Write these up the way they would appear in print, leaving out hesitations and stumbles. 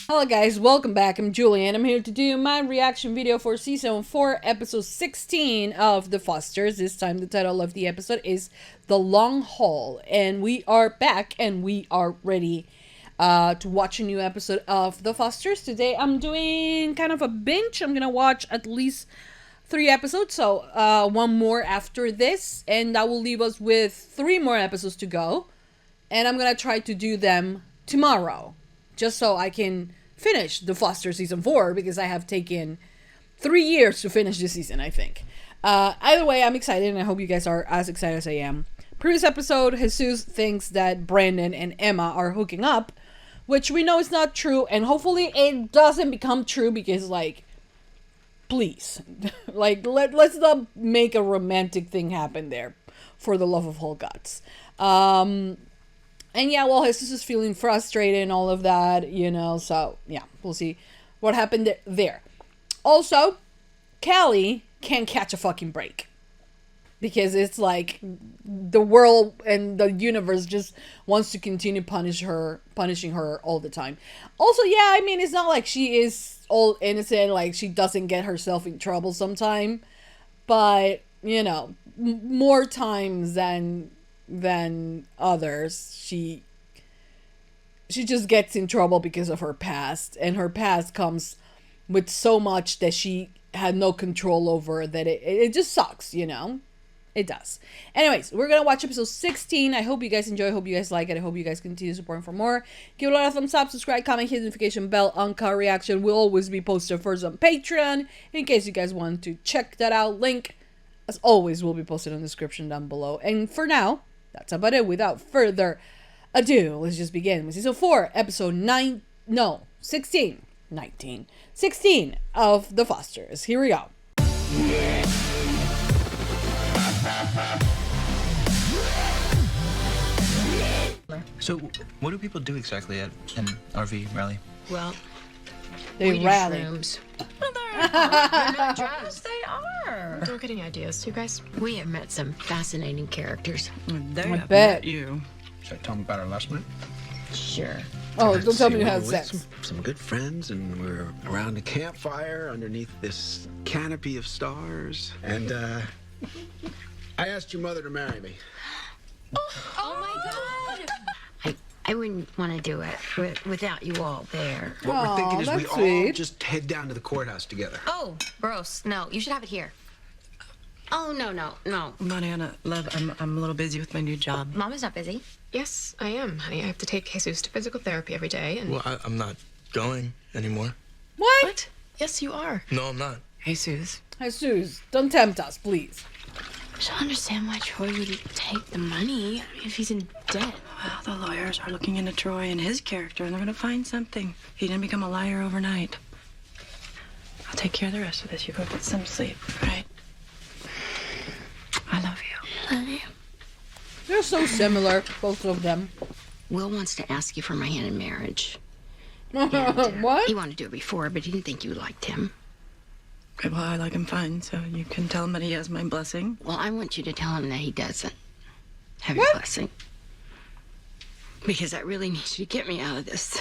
Hello guys, welcome back. I'm Julie and I'm here to do my reaction video for season 4 episode 16 of The Fosters. This time the title of the episode is The Long Haul, and we are back and we are ready to watch a new episode of The Fosters. Today I'm doing kind of a binge. I'm gonna watch at least 3 episodes, so one more after this, and that will leave us with 3 more episodes to go, and I'm gonna try to do them tomorrow, just so I can finish The Foster season 4, because I have taken 3 years to finish this season, I think. Either way, I'm excited, and I hope you guys are as excited as I am. Previous episode, Jesus thinks that Brandon and Emma are hooking up, which we know is not true, and hopefully it doesn't become true, because, like, please, like, let's not make a romantic thing happen there, for the love of whole gods. And yeah, well, Jesus is feeling frustrated and all of that, you know, so yeah, we'll see what happened there. Also, Callie can't catch a fucking break, because it's like the world and the universe just wants to continue punishing her all the time. Also, yeah, I mean, it's not like she is all innocent, like she doesn't get herself in trouble sometime, but, you know, more times than others, she just gets in trouble because of her past, and her past comes with so much that she had no control over, that it just sucks, you know. It does. Anyways, we're gonna watch episode 16. I hope you guys enjoy. I hope you guys like it. I hope you guys continue supporting for more. Give it a lot of thumbs up, subscribe, comment, hit the notification bell. UNCUT reaction will always be posted first on Patreon, in case you guys want to check that out. Link, as always, will be posted in the description down below. And for now, that's about it. Without further ado, let's just begin with season 4, episode 16 of The Fosters. Here we go. So, what do people do exactly at an RV rally? Well, They rally. Shrooms. Well, they're not drugs. They are. Don't get any ideas, you guys. We have met some fascinating characters. I bet. You. Should I tell them about our last night? Sure. Oh, don't tell me you We had were sex. with some good friends, and we're around a campfire underneath this canopy of stars. And I asked your mother to marry me. Oh my God! I wouldn't want to do it without you all there. What we're thinking is we that's all sweet. just head down to the courthouse together. Oh, gross. No, you should have it here. Oh, no. Mariana, love, I'm a little busy with my new job. Mama's not busy. Yes, I am, honey. I have to take Jesus to physical therapy every day, and... Well, I'm not going anymore. What? Yes, you are. No, I'm not. Jesus. Jesus, don't tempt us, please. I don't understand why Troy would take the money if he's in debt. Well, the lawyers are looking into Troy and his character, and they're going to find something. He didn't become a liar overnight. I'll take care of the rest of this. You go get some sleep, all right? I love you. Love you. They're so similar, both of them. Will wants to ask you for my hand in marriage. What? He wanted to do it before, but he didn't think you liked him. Okay, well, I like him fine, so you can tell him that he has my blessing. Well, I want you to tell him that he doesn't have your blessing. Because I really need you to get me out of this.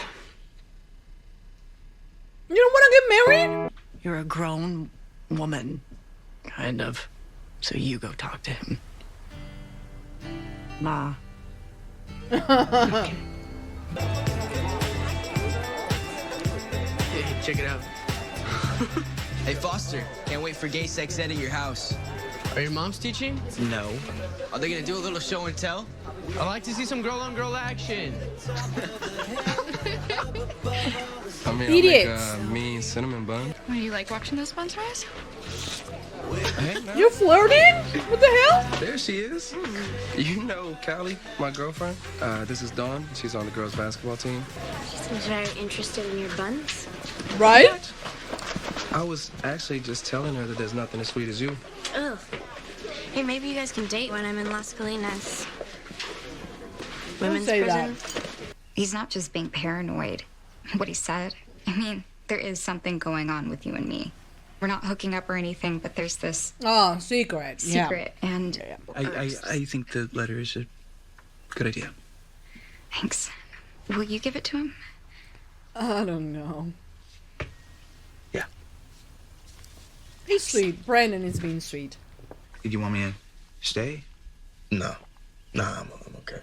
You don't want to get married? You're a grown woman, kind of. So you go talk to him. Ma. Hey, check it out. Hey, Foster, can't wait for gay sex ed at your house. Are your moms teaching? No. Are they gonna do a little show and tell? I like to see some girl-on-girl action. I mean, Idiots. I'll make a mean cinnamon bun. What, do you like watching those buns rise? Hey, man. You flirting? What the hell? There she is. You know Callie, my girlfriend. This is Dawn. She's on the girls' basketball team. She seems very interested in your buns. Right? I was actually just telling her that there's nothing as sweet as you. Ugh. Hey, maybe you guys can date when I'm in Las Colinas. Women's say prison. He's not just being paranoid. What he said, I mean, there is something going on with you and me. We're not hooking up or anything, but there's this Oh, secret. secret, and I think the letter is a good idea. thanks. Will you give it to him? I don't know. Yeah. He's sweet. Brandon is being sweet. Did you want me to stay? No. Nah, I'm okay.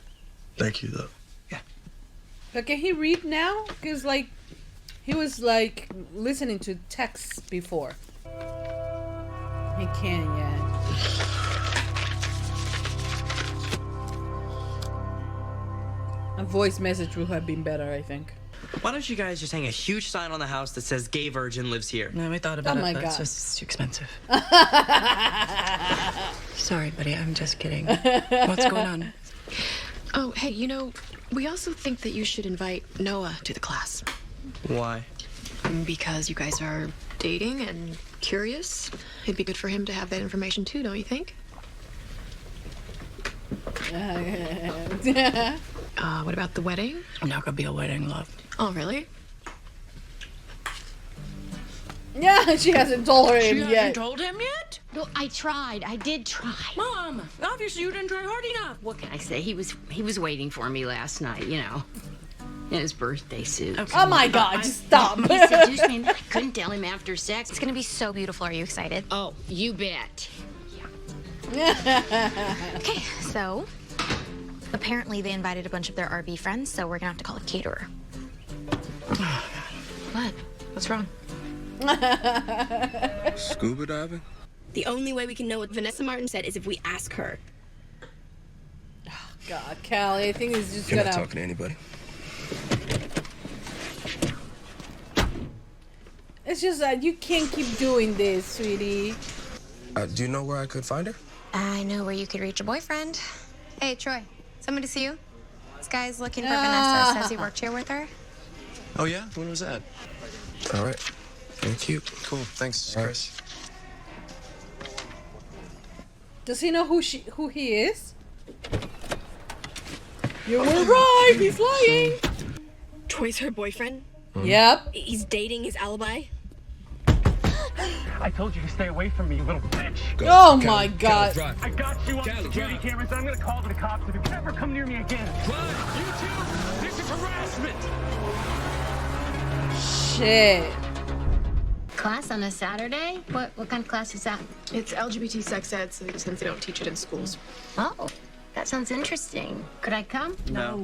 Thank you, though. But can he read now? Because, like, he was, like, listening to texts before. He can't yet. A voice message would have been better, I think. Why don't you guys just hang a huge sign on the house that says "Gay Virgin lives here"? No, we thought about Oh my it, but God. it's just too expensive. Sorry, buddy, I'm just kidding. What's going on? Oh, hey, you know, we also think that you should invite Noah to the class. Why? Because you guys are dating and curious. It'd be good for him to have that information too, don't you think? What about the wedding? Not gonna be a wedding, love. Oh, really? Yeah, she hasn't told him She yet. hasn't told him yet? No, I tried. I did try. Mom, obviously you didn't try hard enough. What can I say? He was waiting for me last night, you know, in his birthday suit. Okay. Oh my God, just stop. He seduced me and I couldn't tell him after sex. It's gonna be so beautiful. Are you excited? Oh, you bet. Okay, so apparently they invited a bunch of their RV friends, so we're gonna have to call a caterer. What? What's wrong? Scuba diving? The only way we can know what Vanessa Martin said is if we ask her. God, Callie, I think he's just You're gonna... not talking to anybody. It's just that you can't keep doing this, sweetie. Do you know where I could find her? I know where you could reach a boyfriend. Hey, Troy, someone to see you. This guy's looking for Vanessa. Says he worked here with her. Oh, yeah? When was that? All right. Thank you. Cool. Thanks, All right. Chris. Does he know who he is? You were right. He's lying. Troy's her boyfriend. Yep. He's dating his alibi. I told you to stay away from me, you little bitch. Oh my God. I got you on security cameras. I'm gonna call the cops if you ever come near me again. You two, this is harassment. Shit. Class on a Saturday? What kind of class is that? It's LGBT sex ed, since they don't teach it in schools. Oh, that sounds interesting. Could I come? No.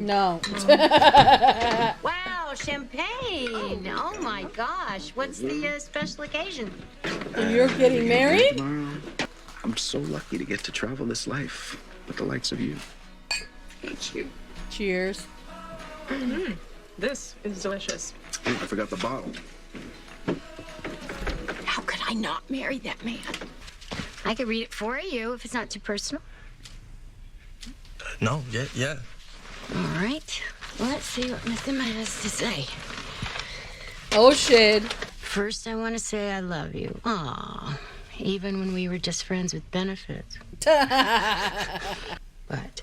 Wow, champagne! Oh my gosh, what's the special occasion? You're getting married? Tomorrow, I'm so lucky to get to travel this life with the likes of you. Thank you. Cheers. This is delicious. I forgot the bottle. How could I not marry that man? I could read it for you if it's not too personal. No, yeah. All right. Let's see what Miss Emma has to say. Oh shit. First, I want to say I love you. Aw, even when we were just friends with benefits. But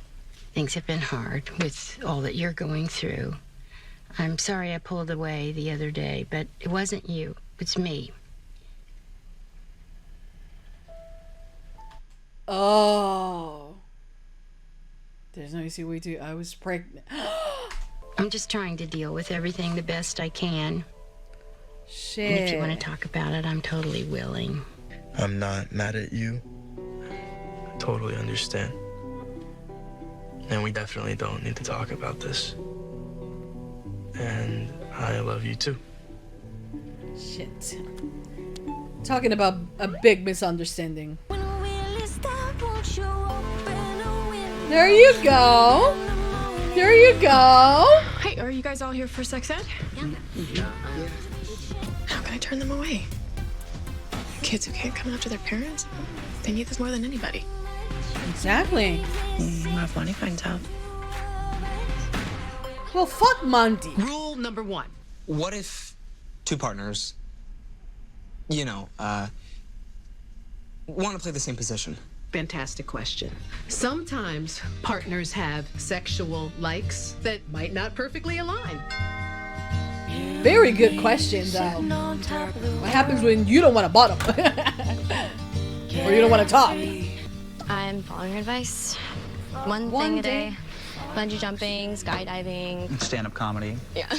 things have been hard with all that you're going through. I'm sorry I pulled away the other day, but it wasn't you. It's me. Oh. There's no easy way to... I was pregnant. I'm just trying to deal with everything the best I can. Shit. And if you want to talk about it, I'm totally willing. I'm not mad at you. I totally understand. And we definitely don't need to talk about this. And I love you too. Shit. Talking about a big misunderstanding. There you go. There you go. Hey, are you guys all here for sex ed? Yeah. How can I turn them away? Kids who can't come after their parents, they need this more than anybody. Exactly. What if Monty finds out? Well, fuck Monty. Rule number 1. What if two partners, want to play the same position? Fantastic question. Sometimes partners have sexual likes that might not perfectly align. Very good question, though. What happens when you don't want to bottom? Or you don't want to talk? I'm following your advice. One thing a day. Bungee jumping, skydiving. Stand-up comedy. Yeah.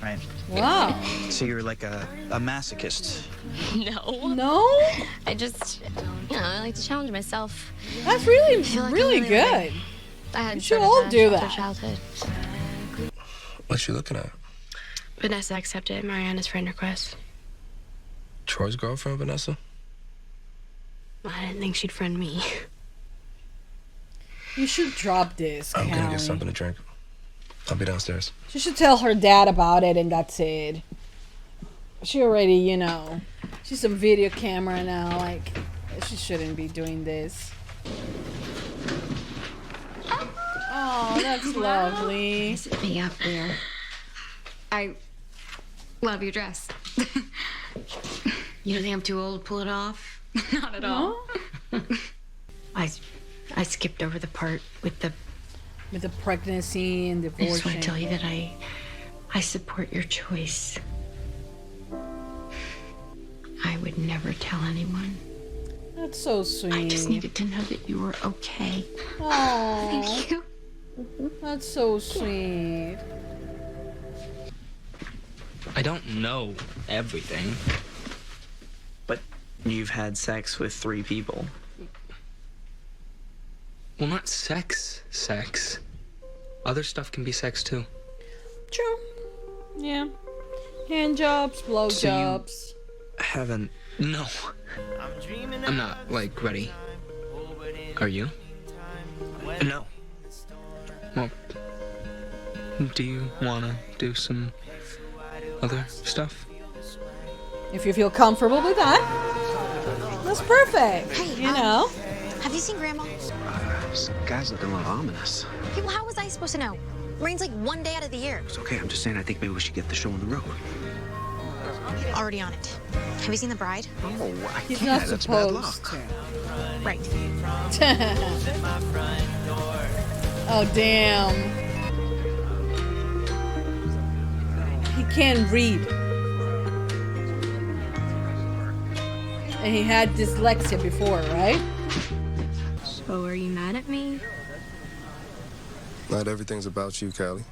Right. Wow. So you're like a masochist. No. No? I just, I like to challenge myself. That's really, I feel like really I'm good. I had You should sort of all a do sheltered that. childhood. What you looking at? Vanessa accepted Mariana's friend request. Troy's girlfriend, Vanessa? I didn't think she'd friend me. You should drop this, I'm gonna Callie. get something to drink. I'll be downstairs. She should tell her dad about it and that's it. She already, she's a video camera now. Like, she shouldn't be doing this. Oh, that's lovely. Visit me up there. I love your dress. You don't think I'm too old to pull it off? Not at all. I skipped over the part with the pregnancy and I divorce. just want to tell you that I support your choice. I would never tell anyone. That's so sweet. I just needed to know that you were okay. Oh, Thank you. that's so sweet. I don't know everything. But you've had sex with 3 people. Well, not sex. Other stuff can be sex too. True. Yeah. Hand jobs, blow So you- jobs. Haven't. No. I'm not, like, ready. Are you? No. Well, do you want to do some other stuff? If you feel comfortable with that, that's perfect. Hey, you know? Have you seen Grandma? This guy's looking a little ominous. Hey, well, how was I supposed to know? Rain's like 1 day out of the year. It's okay, I'm just saying I think maybe we should get the show on the road. Already on it. Have you seen The Bride? Oh, I He's can't. not That's bad supposed luck. to. Right. Oh, damn. He can't read. And he had dyslexia before, right? So are you mad at me? Not everything's about you, Callie.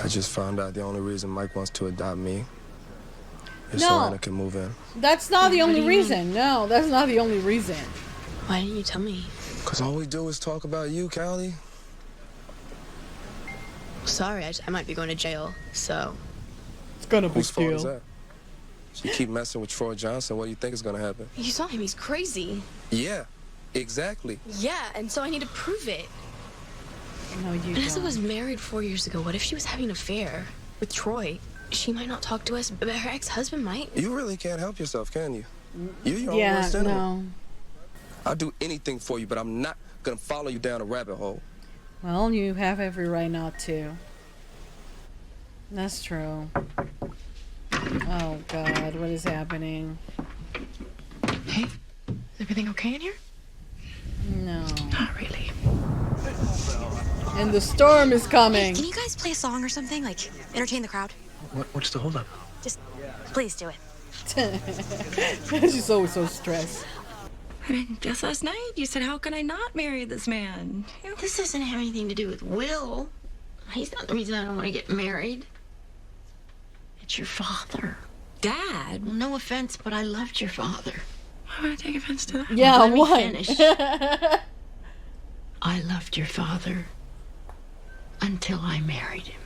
I just found out the only reason Mike wants to adopt me is so No. Anna can move in. That's not the What only do you mean? reason. No, that's not the only reason. Why didn't you tell me? Cause all we do is talk about you, Callie. Sorry, I might be going to jail, so. It's gonna be Whose fault is deal. that? You keep messing with Troy Johnson, what do you think is gonna happen? You saw him, he's crazy. Yeah, exactly. Yeah, and so I need to prove it. No, you Vanessa don't. was married 4 years ago. What if she was having an affair with Troy? She might not talk to us, but her ex-husband might. You really can't help yourself, can you? You're your own Yeah, worst enemy. no. I'll do anything for you, but I'm not gonna follow you down a rabbit hole. Well, you have every right not to. That's true. Oh, God, what is happening? Hey, is everything okay in here? No. Not really. And the storm is Hey, coming. can you guys play a song or something? Like, entertain the crowd? What's the holdup? Just, please do it. She's always so stressed. I mean, just last night you said, how can I not marry this man? This doesn't have anything to do with Will. He's not the reason I don't want to get married. It's your father. Dad? Well, no offense, but I loved your father. Why would I take offense to that? Yeah, Let me what? finish. I loved your father until I married him.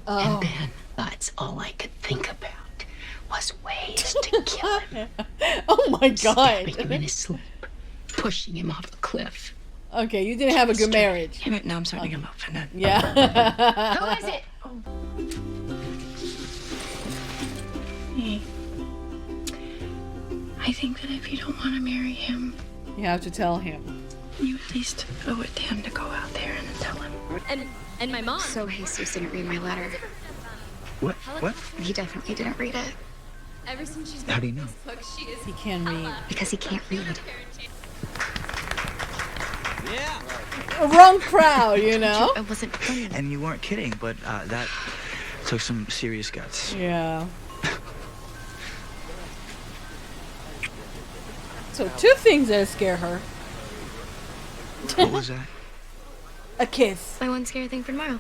Oh. And then that's all I could think about was ways to kill him. Oh my God. Stabbing him in his sleep, pushing him off a cliff. Okay, you didn't have a good marriage. Yeah, but now I'm starting to get offended. Yeah. Who is it? Hey, I think that if you don't want to marry him, You have to tell him. you at least owe it to him to go out there and tell him. And my mom. So Jesus didn't read my letter. What? What? He definitely didn't read it Ever since she's How do you know? He can read. because he can't read. Wrong crowd, you know? It wasn't funny. And you weren't kidding, but that took some serious guts. Yeah. So 2 things that scare her. What was that? a kiss. My one scary thing for tomorrow.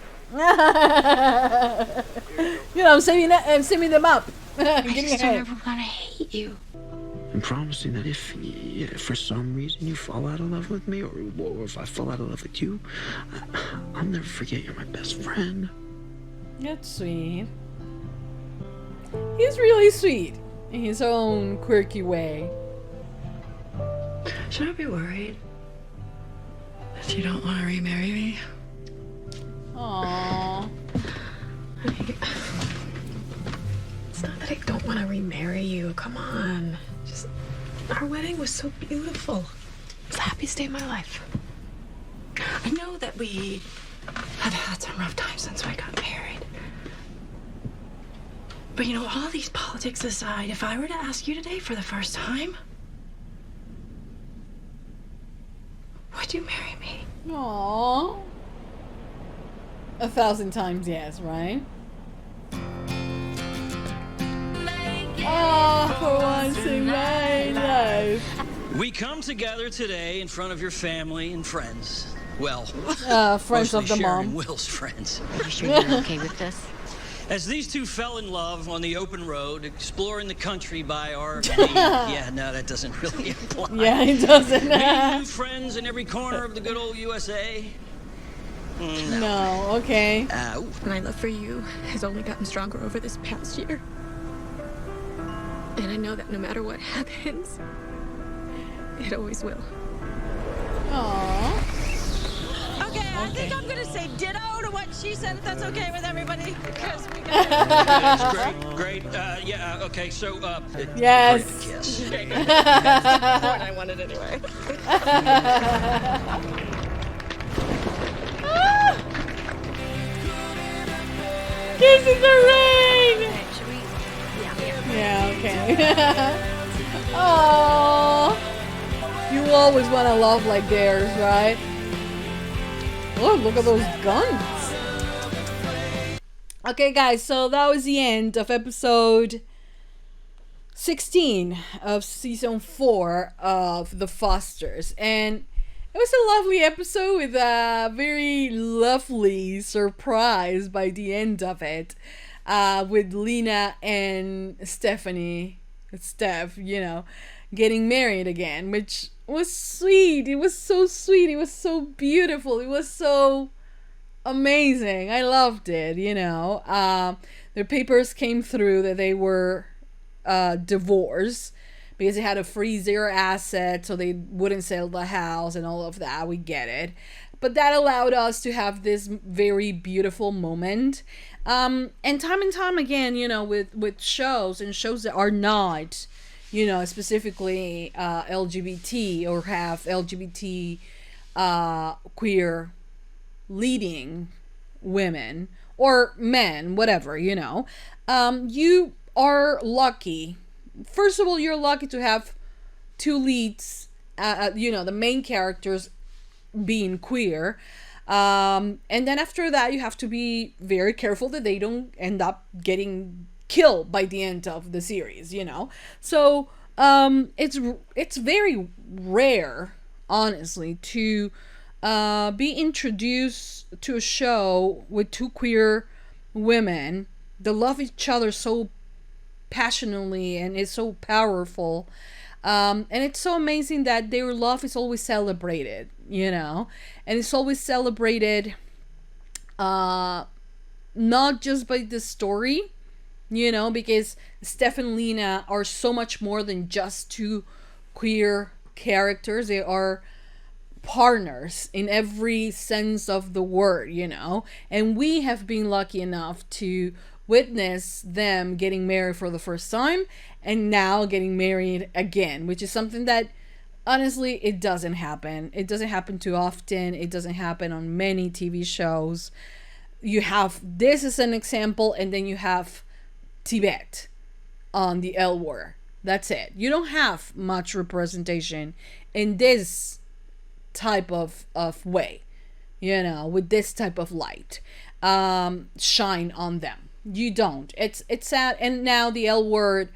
You know, I'm saving them up. I just don't ever want to hate you. I'm promising that if for some reason you fall out of love with me, or if I fall out of love with you, I'll never forget you're my best friend. That's sweet. He's really sweet in his own quirky way. Should I be worried that you don't want to remarry me? Aww. It's not that I don't want to remarry you. Come on. Just, our wedding was so beautiful. It was the happiest day of my life. I know that we have had some rough times since we got married. But you know, all these politics aside, if I were to ask you today for the first time, would you marry me? Aww. 1,000 times yes, right? Oh, for once in my life. We come together today in front of your family and friends. Well, friends of the Sharon mom. Will's friends. Are you sure you're okay with this? As these two fell in love on the open road, exploring the country by RV. Yeah, no, that doesn't really apply. Yeah, it doesn't. Meeting new friends in every corner of the good old USA. No, okay. My love for you has only gotten stronger over this past year. And I know that no matter what happens, it always will. Aww. Okay, I think I'm gonna say ditto to what she said, if that's okay with everybody, because we got Great. Yeah, okay, so, yes. great kiss. That's the part I wanted anyway. Kiss in the ring! Okay, should we? Yeah, okay. Oh, you always want a love like theirs, right? Oh, look at those guns. Okay, guys, so that was the end of episode 16 of season 4 of The Fosters. And it was a lovely episode with a very lovely surprise by the end of it. With Lena and Steph, you know, getting married again, which was sweet. It was so sweet. It was so beautiful. It was so amazing. I loved it, you know. Their papers came through that they were divorced because they had to freeze their assets so they wouldn't sell the house and all of that. We get it. But that allowed us to have this very beautiful moment. And time again, you know, with shows that are not, you know, specifically LGBT or have LGBT queer leading women or men, whatever, you know, you are lucky. First of all, you're lucky to have two leads, you know, the main characters being queer. And then after that, you have to be very careful that they don't end up getting killed by the end of the series, you know. So it's very rare, honestly, to be introduced to a show with two queer women that love each other so passionately and is so powerful. And it's so amazing that their love is always celebrated, you know, and it's always celebrated not just by the story, you know, because Steph and Lena are so much more than just two queer characters. They are partners in every sense of the word, you know, and we have been lucky enough to witness them getting married for the first time and now getting married again, which is something that honestly it doesn't happen. It doesn't happen too often. It doesn't happen on many TV shows. You have this as an example, and then you have Tibet on the L Word. That's it. You don't have much representation in this type of way, you know, with this type of light shine on them. You don't. It's sad. And now the L Word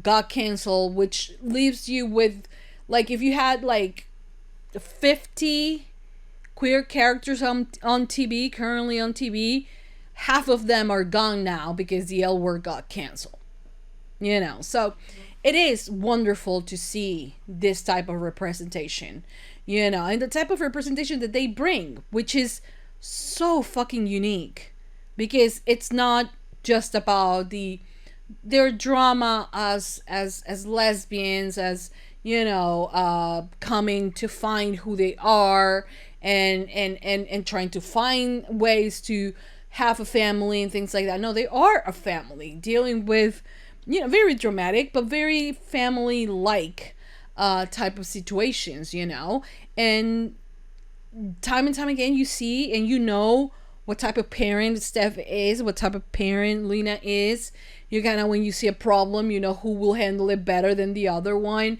got canceled, which leaves you with, like, if you had like 50 queer characters on TV, currently on TV, half of them are gone now because the L Word got canceled. You know, so it is wonderful to see this type of representation, you know, and the type of representation that they bring, which is so fucking unique, because it's not just about their drama as lesbians, as, you know, coming to find who they are and trying to find ways to have a family and things like that. No, they are a family dealing with, you know, very dramatic but very family-like type of situations, you know. And time again you see and you know what type of parent Steph is, what type of parent Lena is. You kind of, when you see a problem, you know who will handle it better than the other one.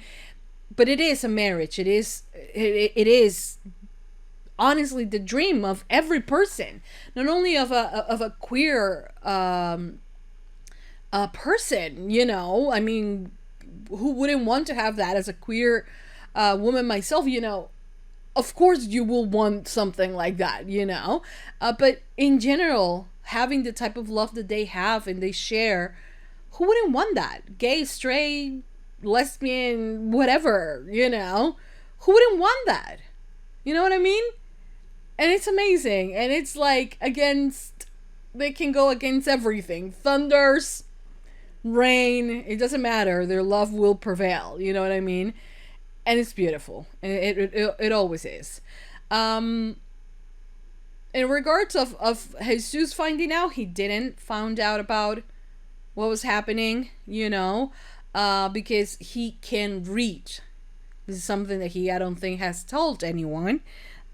But it is a marriage. It is honestly the dream of every person, not only of a queer person, you know. I mean, who wouldn't want to have that? As a queer woman myself, you know, of course you will want something like that, you know. But in general, having the type of love that they have and they share, who wouldn't want that? Gay, straight, lesbian, whatever, you know. Who wouldn't want that? You know what I mean? And it's amazing. And it's like they can go against everything. Thunders, rain, it doesn't matter. Their love will prevail. You know what I mean? And it's beautiful. And it always is. In regards of Jesus finding out, he didn't find out about what was happening, you know, because he can read. This is something that he, I don't think, has told anyone,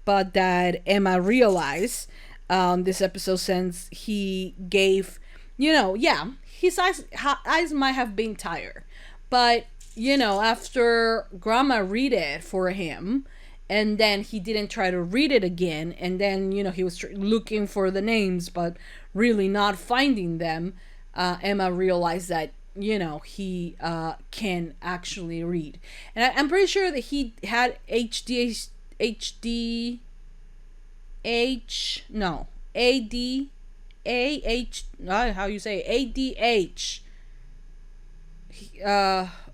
but that Emma realized this episode, since he gave, you know, yeah, his eyes might have been tired, but, you know, after Grandma read it for him, and then he didn't try to read it again, and then, you know, he was looking for the names, but really not finding them, Emma realized that, you know, he can actually read. And I'm pretty sure that he had ADHD, how you say ADH,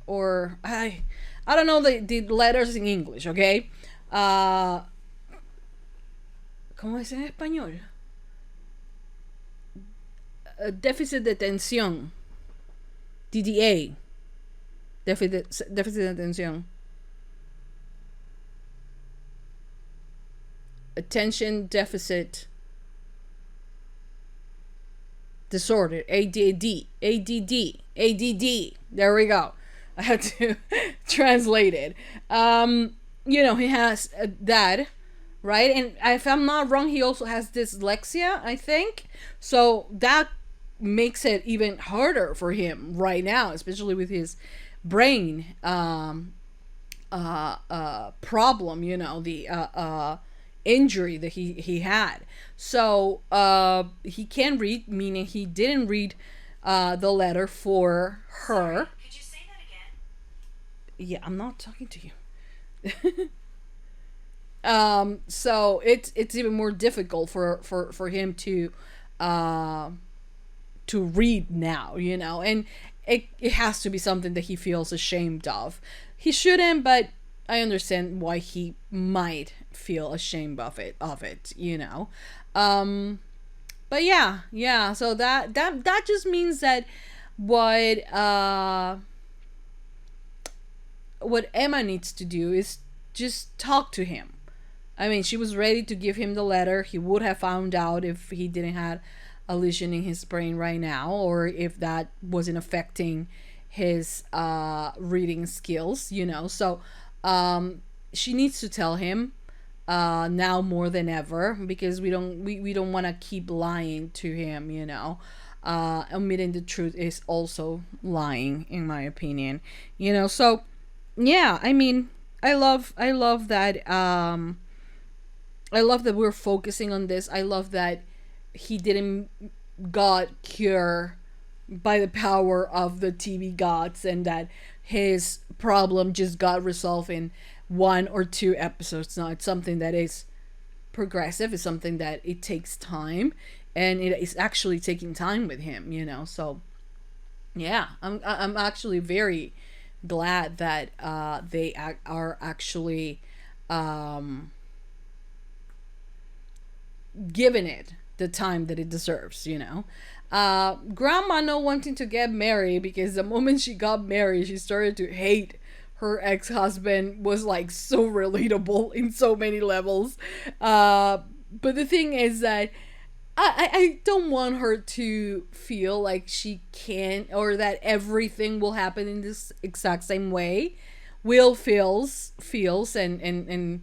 or I don't know the letters in English, okay? ¿Cómo es en español? Déficit de atención, DDA, déficit de atención, attention deficit disorder, ADD. There we go. I had to translate it. You know, he has that, right? And if I'm not wrong, he also has dyslexia, I think. So that makes it even harder for him right now, especially with his brain problem, you know, the injury that he had. So he can read, meaning he didn't read the letter for her. Sorry, could you say that again? Yeah, I'm not talking to you. So it's even more difficult for him to read now, you know, and it has to be something that he feels ashamed of. He shouldn't, but I understand why he might feel ashamed of it, you know. But yeah, so that just means that what Emma needs to do is just talk to him. I mean, she was ready to give him the letter. He would have found out if he didn't have a lesion in his brain right now, or if that wasn't affecting his reading skills, you know. So she needs to tell him now more than ever, because we don't want to keep lying to him, you know. Omitting the truth is also lying, in my opinion, you know. So yeah, I mean, I love that I love that we're focusing on this. I love that he didn't got cured by the power of the TV gods, and that his problem just got resolved in 1 or 2 episodes. No, it's something that is progressive. It's something that it takes time, and it is actually taking time with him, you know. So yeah, I'm actually very glad that they are actually giving it the time that it deserves, you know. Grandma not wanting to get married, because the moment she got married, she started to hate her ex-husband, was like so relatable in so many levels. But the thing is that I don't want her to feel like she can, or that everything will happen in this exact same way. Will feels and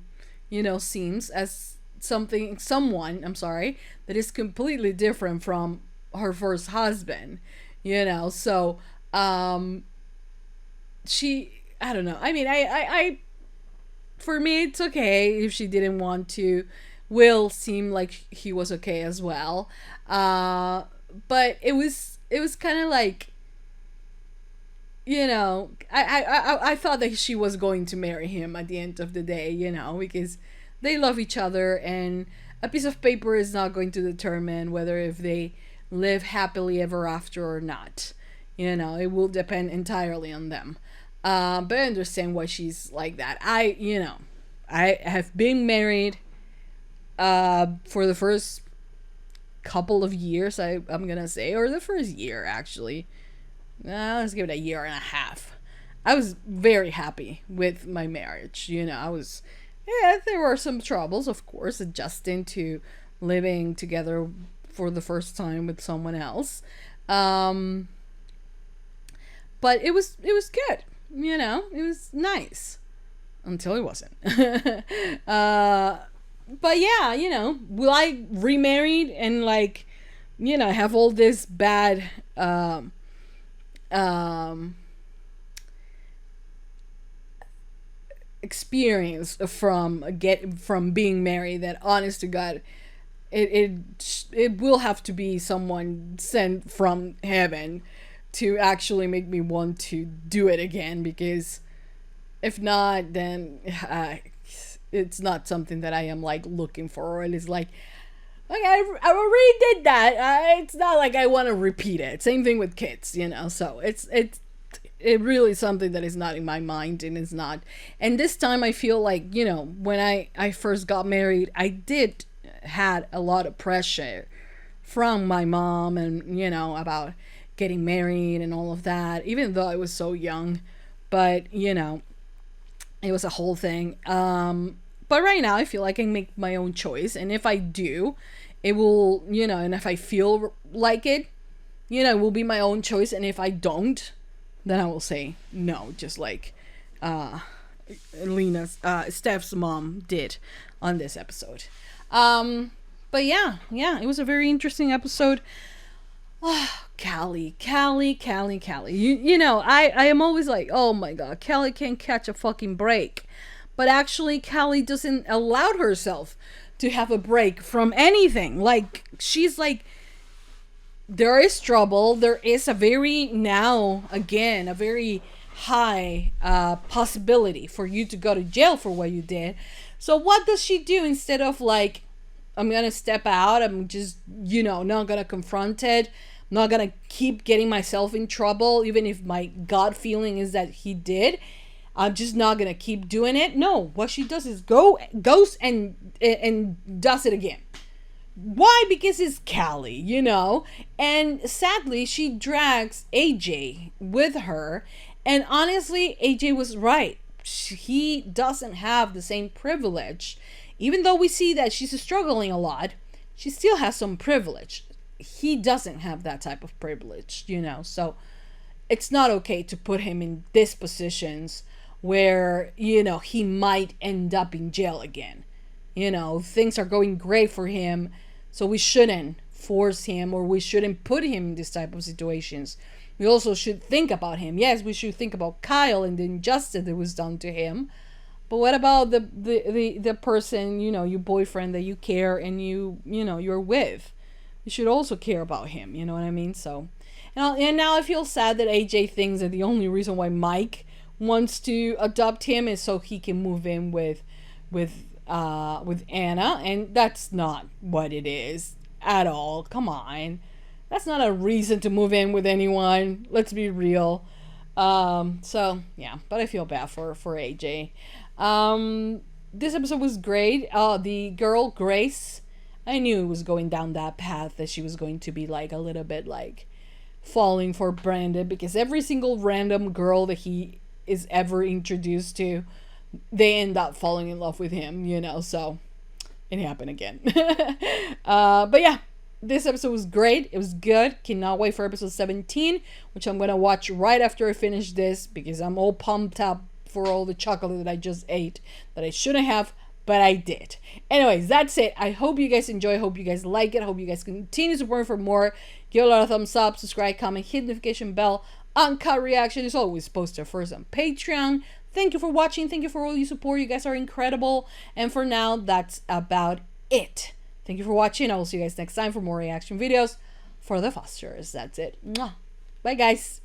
you know, seems as someone, I'm sorry, that is completely different from her first husband, you know. So she, I don't know, I mean, I for me it's okay if she didn't want to. Will seemed like he was okay as well, but it was kind of like, you know, I thought that she was going to marry him at the end of the day, you know, because they love each other, and a piece of paper is not going to determine whether if they live happily ever after or not. You know, it will depend entirely on them. But I understand why she's like that. You know, I have been married for the first couple of years, I'm gonna say, or the first year actually. Let's give it a year and a half. I was very happy with my marriage. You know, I was, yeah, there were some troubles, of course, adjusting to living together for the first time with someone else. But it was good. You know, it was nice until it wasn't. But yeah, you know, will I remarried and, like, you know, have all this bad experience from being married, that honest to God, it will have to be someone sent from heaven to actually make me want to do it again, because if not, then it's not something that I am like looking for, or it is like, okay, I already did that. It's not like I want to repeat it. Same thing with kids, you know. So it's really something that is not in my mind, and is not. And this time I feel like, you know, when I first got married, I did had a lot of pressure from my mom, and, you know, about getting married and all of that, even though I was so young. But, you know, it was a whole thing. But right now I feel like I make my own choice, and if I do, it will, you know, and if I feel like it, you know, it will be my own choice. And if I don't, then I will say no, just like Steph's mom did on this episode. But yeah, it was a very interesting episode. Oh, Callie. You know, I am always like, oh my God, Callie can't catch a fucking break. But actually, Callie doesn't allow herself to have a break from anything. Like, she's like, there is trouble. There is a very high possibility for you to go to jail for what you did. So what does she do instead of like, I'm gonna step out, I'm just, you know, not gonna confront it, I'm not gonna keep getting myself in trouble, even if my gut feeling is that he did, I'm just not gonna keep doing it. No, what she does is goes and does it again. Why? Because it's Callie, you know. And sadly, she drags AJ with her. And honestly, AJ was right. He doesn't have the same privilege. Even though we see that she's struggling a lot, she still has some privilege. He doesn't have that type of privilege, you know. So it's not okay to put him in these positions where, you know, he might end up in jail again. You know, things are going great for him, so we shouldn't force him, or we shouldn't put him in this type of situations. We also should think about him. Yes, we should think about Kyle and the injustice that was done to him. But what about the person, you know, your boyfriend that you care and you know, you're with? You should also care about him, you know what I mean? So, and now I feel sad that AJ thinks that the only reason why Mike wants to adopt him is so he can move in with Anna, and that's not what it is at all. Come on, that's not a reason to move in with anyone. Let's be real. So yeah, but I feel bad for AJ. This episode was great. The girl Grace, I knew it was going down that path, that she was going to be like a little bit like falling for Brandon, because every single random girl that he is ever introduced to, they end up falling in love with him, you know. So it happened again. But yeah, this episode was great. It was good. Cannot wait for episode 17, which I'm gonna watch right after I finish this, because I'm all pumped up for all the chocolate that I just ate that I shouldn't have, but I did. Anyways, that's it. I hope you guys enjoy. I hope you guys like it. I hope you guys continue supporting for more. Give a lot of thumbs up, subscribe, comment, hit the notification bell. Uncut reaction is always posted first on Patreon. Thank you for watching. Thank you for all your support. You guys are incredible. And for now, that's about it. Thank you for watching. I will see you guys next time for more reaction videos for the Fosters. That's it. Mwah. Bye, guys.